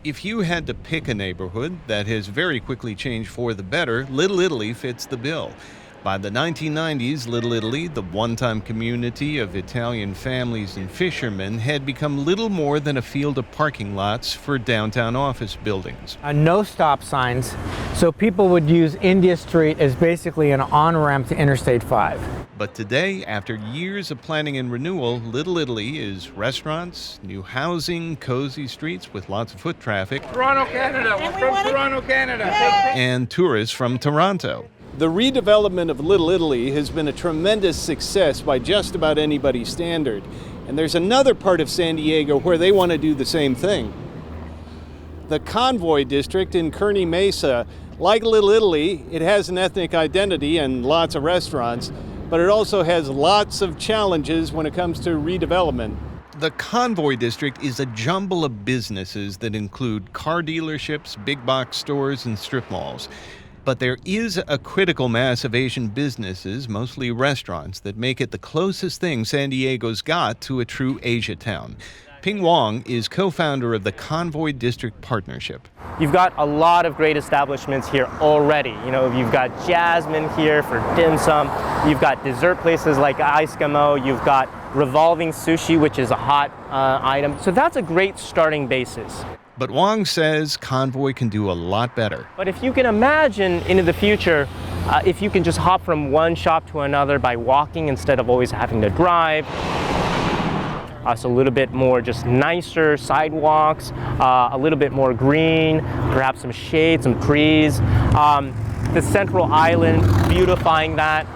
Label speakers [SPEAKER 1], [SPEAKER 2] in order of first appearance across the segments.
[SPEAKER 1] If you had to pick a neighborhood that has very quickly changed for the better, Little Italy fits the bill. By the 1990s, Little Italy, the one-time community of Italian families and fishermen, had become little more than a field of parking lots for downtown office buildings.
[SPEAKER 2] No stop signs, so people would use India Street as basically an on-ramp to Interstate 5.
[SPEAKER 1] But today, after years of planning and renewal, Little Italy is restaurants, new housing, cozy streets with lots of foot traffic,
[SPEAKER 3] Toronto, Canada. We're from Toronto, Canada.
[SPEAKER 1] and tourists from Toronto.
[SPEAKER 4] The redevelopment of Little Italy has been a tremendous success by just about anybody's standard. And there's another part of San Diego where they want to do the same thing. The Convoy District in Kearny Mesa, like Little Italy, it has an ethnic identity and lots of restaurants, but it also has lots of challenges when it comes to redevelopment.
[SPEAKER 1] The Convoy District is a jumble of businesses that include car dealerships, big box stores, and strip malls. But there is a critical mass of Asian businesses, mostly restaurants, that make it the closest thing San Diego's got to a true Asia town. Ping Wong is co-founder of the Convoy District Partnership.
[SPEAKER 5] You've got a lot of great establishments here already. You've got Jasmine here for dim sum. You've got dessert places like Eskimo. You've got revolving sushi, which is a hot item. So that's a great starting basis.
[SPEAKER 1] But Wong says Convoy can do a lot better.
[SPEAKER 5] But if you can imagine into the future, if you can just hop from one shop to another by walking instead of always having to drive, so a little bit more just nicer sidewalks, a little bit more green, perhaps some shade, some trees. The central island, beautifying that,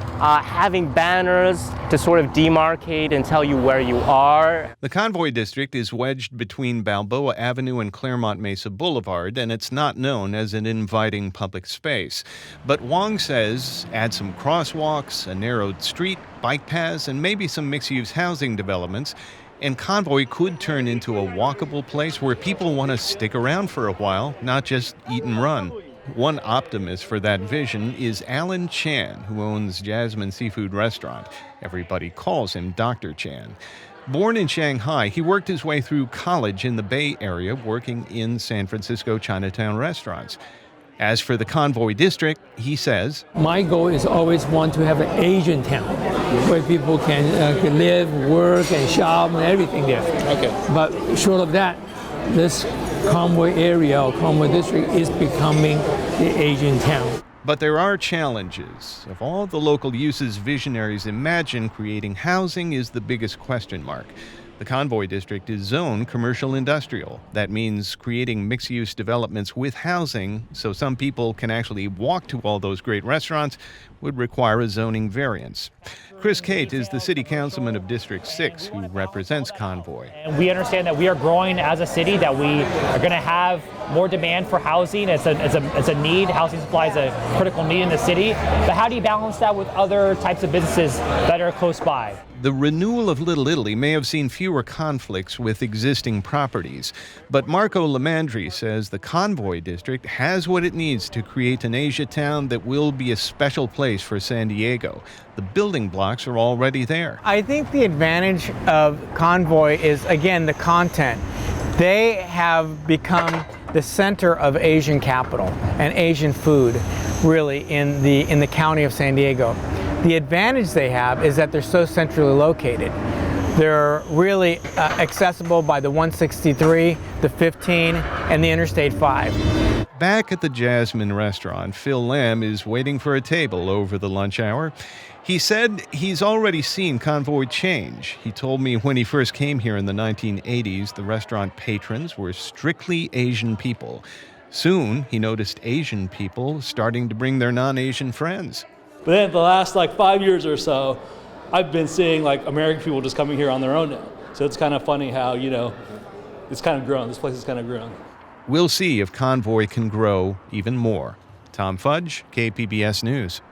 [SPEAKER 5] having banners to sort of demarcate and tell you where you are.
[SPEAKER 1] The Convoy District is wedged between Balboa Avenue and Claremont Mesa Boulevard, and it's not known as an inviting public space. But Wong says add some crosswalks, a narrowed street, bike paths, and maybe some mixed-use housing developments, and Convoy could turn into a walkable place where people want to stick around for a while, not just eat and run. One optimist for that vision is Alan Chan, who owns Jasmine Seafood Restaurant. Everybody calls him Dr. Chan. Born in Shanghai, he worked his way through college in the Bay Area, working in San Francisco Chinatown restaurants. As for the Convoy District, he says,
[SPEAKER 6] my goal is always want to have an Asian town where people can live, work, and shop and everything there.
[SPEAKER 4] Okay.
[SPEAKER 6] But short of that, this Convoy area or Convoy District is becoming the Asian town.
[SPEAKER 1] But there are challenges. Of all the local uses visionaries imagine, creating housing is the biggest question mark. The Convoy District is zoned commercial industrial. That means creating mixed-use developments with housing so some people can actually walk to all those great restaurants would require a zoning variance. Chris Cate is the city councilman of District 6 who represents Convoy.
[SPEAKER 7] And we understand that we are growing as a city, that we are going to have more demand for housing. It's a need. Housing supply is a critical need in the city. But how do you balance that with other types of businesses that are close by?
[SPEAKER 1] The renewal of Little Italy may have seen fewer conflicts with existing properties, but Marco Lamandri says the Convoy District has what it needs to create an Asia town that will be a special place for San Diego. The building blocks are already there.
[SPEAKER 2] I think the advantage of Convoy is, again, the content. They have become the center of Asian capital and Asian food, really, in the county of San Diego. The advantage they have is that they're so centrally located. They're really accessible by the 163, the 15, and the Interstate 5.
[SPEAKER 1] Back at the Jasmine restaurant, Phil Lamb is waiting for a table over the lunch hour. He said he's already seen Convoy change. He told me when he first came here in the 1980s, the restaurant patrons were strictly Asian people. Soon, he noticed Asian people starting to bring their non-Asian friends.
[SPEAKER 8] But then the last 5 years or so, I've been seeing American people just coming here on their own now. So it's kind of funny how, it's kind of grown. This place has kind of grown.
[SPEAKER 1] We'll see if Convoy can grow even more. Tom Fudge, KPBS News.